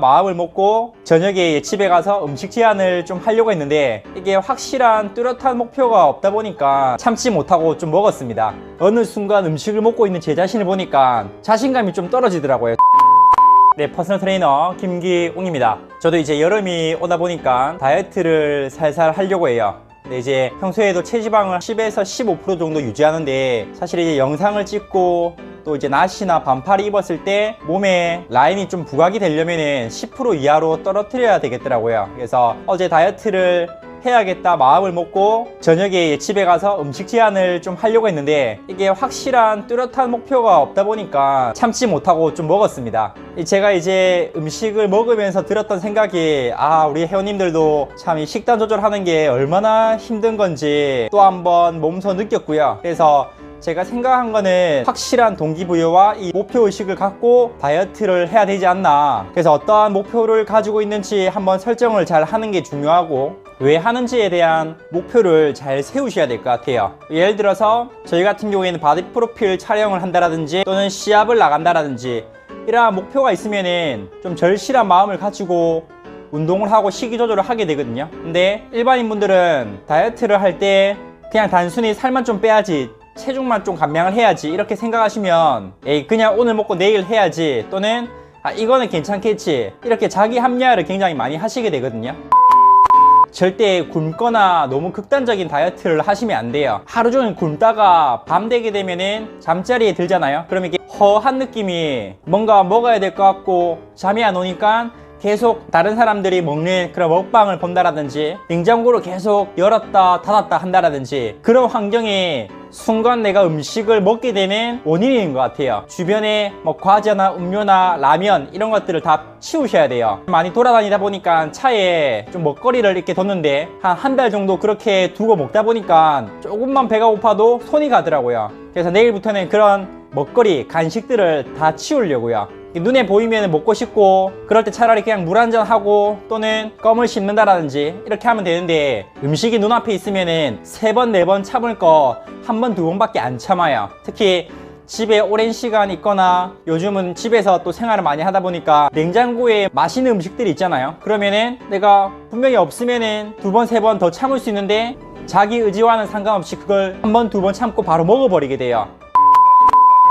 마음을 먹고 저녁에 집에 가서 음식 제한을 좀 하려고 했는데 이게 확실한 뚜렷한 목표가 없다 보니까 참지 못하고 좀 먹었습니다. 어느 순간 음식을 먹고 있는 제 자신을 보니까 자신감이 좀 떨어지더라고요. 네, 퍼스널 트레이너 김기웅입니다. 저도 이제 여름이 오다 보니까 다이어트를 살살 하려고 해요. 근데 이제 평소에도 체지방을 10에서 15% 정도 유지하는데 사실 이제 영상을 찍고 또 이제 나시나 반팔 입었을 때 몸에 라인이 좀 부각이 되려면은 10% 이하로 떨어뜨려야 되겠더라고요. 그래서 어제 다이어트를 해야겠다 마음을 먹고 저녁에 집에 가서 음식 제한을 좀 하려고 했는데 이게 확실한 뚜렷한 목표가 없다 보니까 참지 못하고 좀 먹었습니다. 제가 이제 음식을 먹으면서 들었던 생각이 우리 회원님들도 참 이 식단 조절하는 게 얼마나 힘든 건지 또 한번 몸소 느꼈고요. 그래서 제가 생각한 거는 확실한 동기부여와 이 목표의식을 갖고 다이어트를 해야 되지 않나. 그래서 어떠한 목표를 가지고 있는지 한번 설정을 잘 하는 게 중요하고 왜 하는지에 대한 목표를 잘 세우셔야 될 것 같아요. 예를 들어서 저희 같은 경우에는 바디 프로필 촬영을 한다라든지 또는 시합을 나간다라든지 이러한 목표가 있으면은 좀 절실한 마음을 가지고 운동을 하고 식이 조절을 하게 되거든요. 근데 일반인 분들은 다이어트를 할 때 그냥 단순히 살만 좀 빼야지, 체중만 좀 감량을 해야지 이렇게 생각하시면 그냥 오늘 먹고 내일 해야지 또는 이거는 괜찮겠지 이렇게 자기 합리화를 굉장히 많이 하시게 되거든요. 절대 굶거나 너무 극단적인 다이어트를 하시면 안 돼요. 하루 종일 굶다가 밤 되게 되면은 잠자리에 들잖아요. 그러면 이게 허한 느낌이 뭔가 먹어야 될 것 같고 잠이 안 오니까 계속 다른 사람들이 먹는 그런 먹방을 본다라든지 냉장고를 계속 열었다 닫았다 한다라든지 그런 환경이 순간 내가 음식을 먹게 되는 원인인 것 같아요. 주변에 뭐 과자나 음료나 라면 이런 것들을 다 치우셔야 돼요. 많이 돌아다니다 보니까 차에 좀 먹거리를 이렇게 뒀는데 한 달 정도 그렇게 두고 먹다 보니까 조금만 배가 고파도 손이 가더라고요. 그래서 내일부터는 그런 먹거리, 간식들을 다 치우려고요. 눈에 보이면 먹고 싶고 그럴 때 차라리 그냥 물 한잔 하고 또는 껌을 씹는다라든지 이렇게 하면 되는데 음식이 눈앞에 있으면은 3번, 4번 참을 거 1번, 2번밖에 안 참아요. 특히 집에 오랜 시간 있거나 요즘은 집에서 또 생활을 많이 하다 보니까 냉장고에 맛있는 음식들이 있잖아요. 그러면은 내가 분명히 없으면은 2번, 3번 더 참을 수 있는데 자기 의지와는 상관없이 그걸 1번, 2번 참고 바로 먹어버리게 돼요.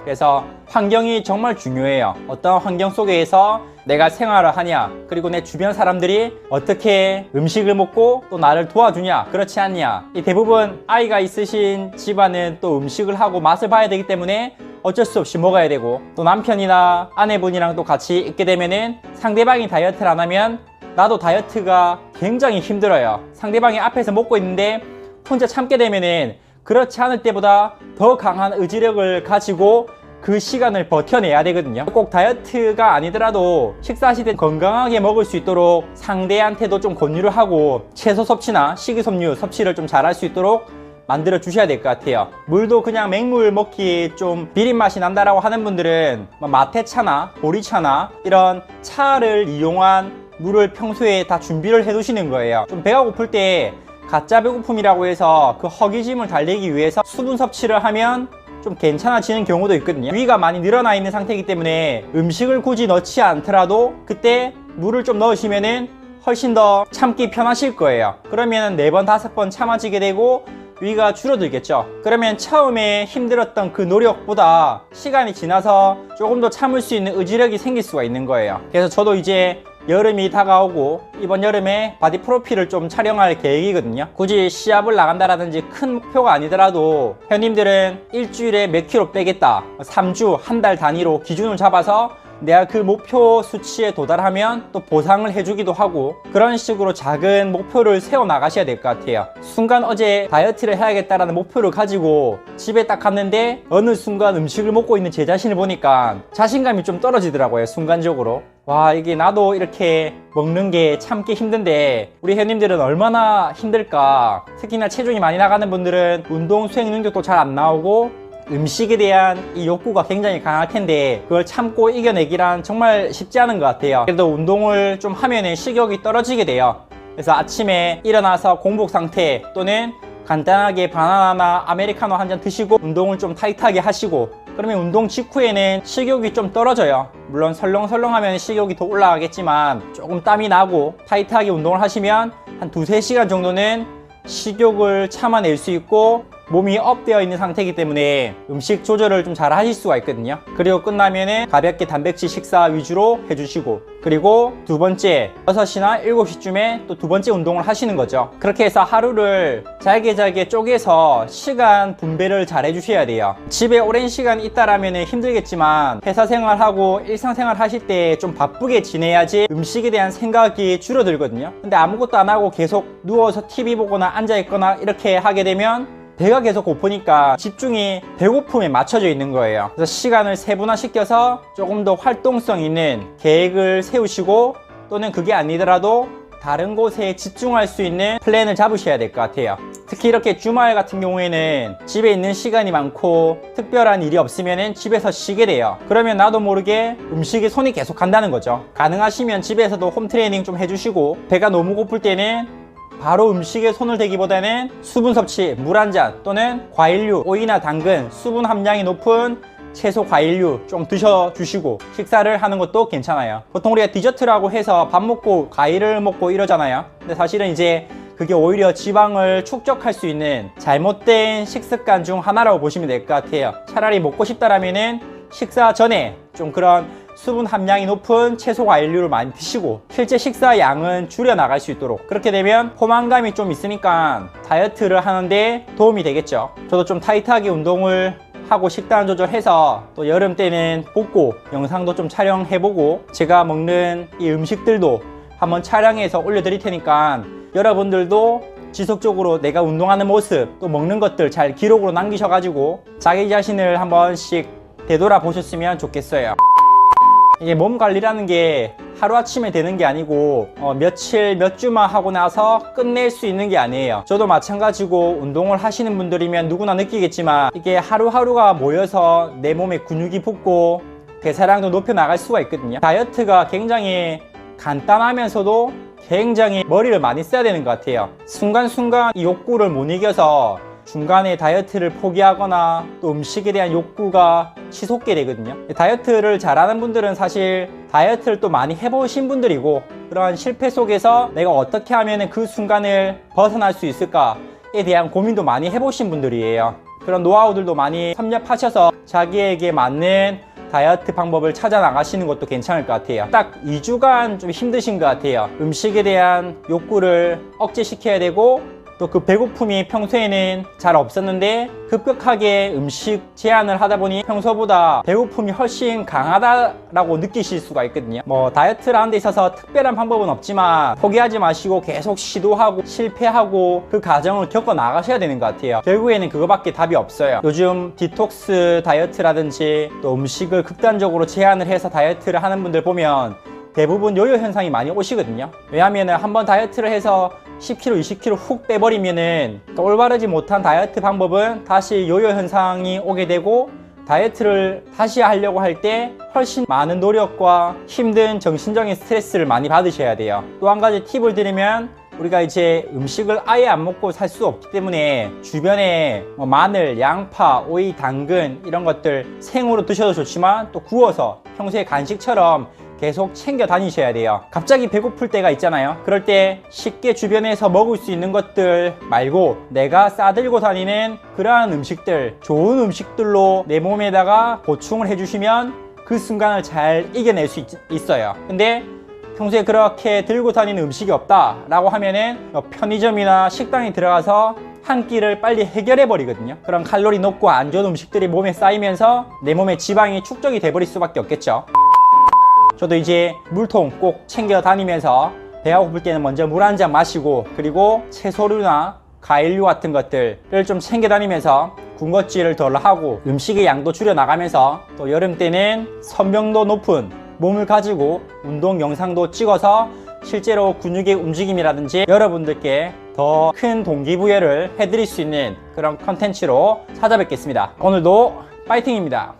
그래서 환경이 정말 중요해요. 어떤 환경 속에서 내가 생활을 하냐 그리고 내 주변 사람들이 어떻게 음식을 먹고 또 나를 도와주냐 그렇지 않냐. 이 대부분 아이가 있으신 집안은 또 음식을 하고 맛을 봐야 되기 때문에 어쩔 수 없이 먹어야 되고 또 남편이나 아내분이랑 또 같이 있게 되면은 상대방이 다이어트를 안 하면 나도 다이어트가 굉장히 힘들어요. 상대방이 앞에서 먹고 있는데 혼자 참게 되면은 그렇지 않을 때보다 더 강한 의지력을 가지고 그 시간을 버텨내야 되거든요. 꼭 다이어트가 아니더라도 식사하실 때 건강하게 먹을 수 있도록 상대한테도 좀 권유를 하고 채소 섭취나 식이섬유 섭취를 좀 잘할 수 있도록 만들어 주셔야 될 것 같아요. 물도 그냥 맹물 먹기 좀 비린 맛이 난다라고 하는 분들은 마테차나 보리차나 이런 차를 이용한 물을 평소에 다 준비를 해 두시는 거예요. 좀 배가 고플 때 가짜 배고픔이라고 해서 그 허기짐을 달래기 위해서 수분 섭취를 하면 좀 괜찮아지는 경우도 있거든요. 위가 많이 늘어나 있는 상태이기 때문에 음식을 굳이 넣지 않더라도 그때 물을 좀 넣으시면은 훨씬 더 참기 편하실 거예요. 그러면 4번, 5번 참아지게 되고 위가 줄어들겠죠. 그러면 처음에 힘들었던 그 노력보다 시간이 지나서 조금 더 참을 수 있는 의지력이 생길 수가 있는 거예요. 그래서 저도 이제 여름이 다가오고 이번 여름에 바디 프로필을 좀 촬영할 계획이거든요. 굳이 시합을 나간다라든지 큰 목표가 아니더라도 회원님들은 일주일에 몇 킬로 빼겠다 3주, 한 달 단위로 기준을 잡아서 내가 그 목표 수치에 도달하면 또 보상을 해주기도 하고 그런 식으로 작은 목표를 세워 나가셔야 될 것 같아요. 순간 어제 다이어트를 해야겠다라는 목표를 가지고 집에 딱 갔는데 어느 순간 음식을 먹고 있는 제 자신을 보니까 자신감이 좀 떨어지더라고요. 순간적으로 와, 이게 나도 이렇게 먹는 게 참기 힘든데 우리 회원님들은 얼마나 힘들까. 특히나 체중이 많이 나가는 분들은 운동 수행 능력도 잘 안 나오고 음식에 대한 이 욕구가 굉장히 강할 텐데 그걸 참고 이겨내기란 정말 쉽지 않은 것 같아요. 그래도 운동을 좀 하면 식욕이 떨어지게 돼요. 그래서 아침에 일어나서 공복 상태 또는 간단하게 바나나나 아메리카노 한 잔 드시고 운동을 좀 타이트하게 하시고 그러면 운동 직후에는 식욕이 좀 떨어져요. 물론 설렁설렁하면 식욕이 더 올라가겠지만 조금 땀이 나고 타이트하게 운동을 하시면 한 2-3시간 정도는 식욕을 참아낼 수 있고 몸이 업되어 있는 상태이기 때문에 음식 조절을 좀 잘 하실 수가 있거든요. 그리고 끝나면은 가볍게 단백질 식사 위주로 해주시고, 그리고 두 번째 6시나 7시쯤에 또 두 번째 운동을 하시는 거죠. 그렇게 해서 하루를 잘게 쪼개서 시간 분배를 잘 해주셔야 돼요. 집에 오랜 시간 있다라면 힘들겠지만 회사 생활하고 일상생활 하실 때 좀 바쁘게 지내야지 음식에 대한 생각이 줄어들거든요. 근데 아무것도 안 하고 계속 누워서 TV 보거나 앉아있거나 이렇게 하게 되면 배가 계속 고프니까 집중이 배고픔에 맞춰져 있는 거예요. 그래서 시간을 세분화시켜서 조금 더 활동성 있는 계획을 세우시고, 또는 그게 아니더라도 다른 곳에 집중할 수 있는 플랜을 잡으셔야 될 것 같아요. 특히 이렇게 주말 같은 경우에는 집에 있는 시간이 많고 특별한 일이 없으면 집에서 쉬게 돼요. 그러면 나도 모르게 음식에 손이 계속 간다는 거죠. 가능하시면 집에서도 홈트레이닝 좀 해주시고, 배가 너무 고플 때는 바로 음식에 손을 대기보다는 수분 섭취, 물 한 잔 또는 과일류, 오이나 당근, 수분 함량이 높은 채소 과일류 좀 드셔주시고 식사를 하는 것도 괜찮아요. 보통 우리가 디저트라고 해서 밥 먹고 과일을 먹고 이러잖아요. 근데 사실은 이제 그게 오히려 지방을 축적할 수 있는 잘못된 식습관 중 하나라고 보시면 될 것 같아요. 차라리 먹고 싶다라면은 식사 전에 좀 그런 수분 함량이 높은 채소 과일류를 많이 드시고 실제 식사 양은 줄여 나갈 수 있도록, 그렇게 되면 포만감이 좀 있으니까 다이어트를 하는데 도움이 되겠죠. 저도 좀 타이트하게 운동을 하고 식단 조절해서 또 여름 때는 복고 영상도 좀 촬영해보고 제가 먹는 이 음식들도 한번 촬영해서 올려드릴 테니까 여러분들도 지속적으로 내가 운동하는 모습 또 먹는 것들 잘 기록으로 남기셔가지고 자기 자신을 한 번씩 되돌아보셨으면 좋겠어요. 이게 몸 관리라는 게 하루아침에 되는 게 아니고 며칠 몇 주만 하고 나서 끝낼 수 있는 게 아니에요. 저도 마찬가지고 운동을 하시는 분들이면 누구나 느끼겠지만 이게 하루하루가 모여서 내 몸에 근육이 붙고 대사량도 높여 나갈 수가 있거든요. 다이어트가 굉장히 간단하면서도 굉장히 머리를 많이 써야 되는 것 같아요. 순간순간 이 욕구를 못 이겨서 중간에 다이어트를 포기하거나 또 음식에 대한 욕구가 치솟게 되거든요. 다이어트를 잘하는 분들은 사실 다이어트를 또 많이 해보신 분들이고, 그러한 실패 속에서 내가 어떻게 하면 그 순간을 벗어날 수 있을까에 대한 고민도 많이 해보신 분들이에요. 그런 노하우들도 많이 섭렵하셔서 자기에게 맞는 다이어트 방법을 찾아 나가시는 것도 괜찮을 것 같아요. 딱 2주간 좀 힘드신 것 같아요. 음식에 대한 욕구를 억제시켜야 되고 또 그 배고픔이 평소에는 잘 없었는데 급격하게 음식 제한을 하다 보니 평소보다 배고픔이 훨씬 강하다라고 느끼실 수가 있거든요. 뭐 다이어트를 하는 데 있어서 특별한 방법은 없지만 포기하지 마시고 계속 시도하고 실패하고 그 과정을 겪어 나가셔야 되는 것 같아요. 결국에는 그거밖에 답이 없어요. 요즘 디톡스 다이어트라든지 또 음식을 극단적으로 제한을 해서 다이어트를 하는 분들 보면 대부분 요요 현상이 많이 오시거든요. 왜냐하면 한번 다이어트를 해서 10kg, 20kg 훅 빼버리면은 또 올바르지 못한 다이어트 방법은 다시 요요 현상이 오게 되고 다이어트를 다시 하려고 할 때 훨씬 많은 노력과 힘든 정신적인 스트레스를 많이 받으셔야 돼요. 또 한 가지 팁을 드리면 우리가 이제 음식을 아예 안 먹고 살 수 없기 때문에 주변에 뭐 마늘, 양파, 오이, 당근 이런 것들 생으로 드셔도 좋지만 또 구워서 평소에 간식처럼 계속 챙겨 다니셔야 돼요. 갑자기 배고플 때가 있잖아요. 그럴 때 쉽게 주변에서 먹을 수 있는 것들 말고 내가 싸들고 다니는 그러한 음식들, 좋은 음식들로 내 몸에다가 보충을 해주시면 그 순간을 잘 이겨낼 수 있어요. 근데 평소에 그렇게 들고 다니는 음식이 없다 라고 하면은 편의점이나 식당에 들어가서 한 끼를 빨리 해결해 버리거든요. 그런 칼로리 높고 안 좋은 음식들이 몸에 쌓이면서 내 몸에 지방이 축적이 돼 버릴 수밖에 없겠죠. 저도 이제 물통 꼭 챙겨 다니면서 배가 고플 때는 먼저 물 한 잔 마시고, 그리고 채소류나 과일류 같은 것들을 좀 챙겨 다니면서 군것질을 덜 하고 음식의 양도 줄여 나가면서 또 여름 때는 선명도 높은 몸을 가지고 운동 영상도 찍어서 실제로 근육의 움직임이라든지 여러분들께 더 큰 동기부여를 해드릴 수 있는 그런 컨텐츠로 찾아뵙겠습니다. 오늘도 파이팅입니다.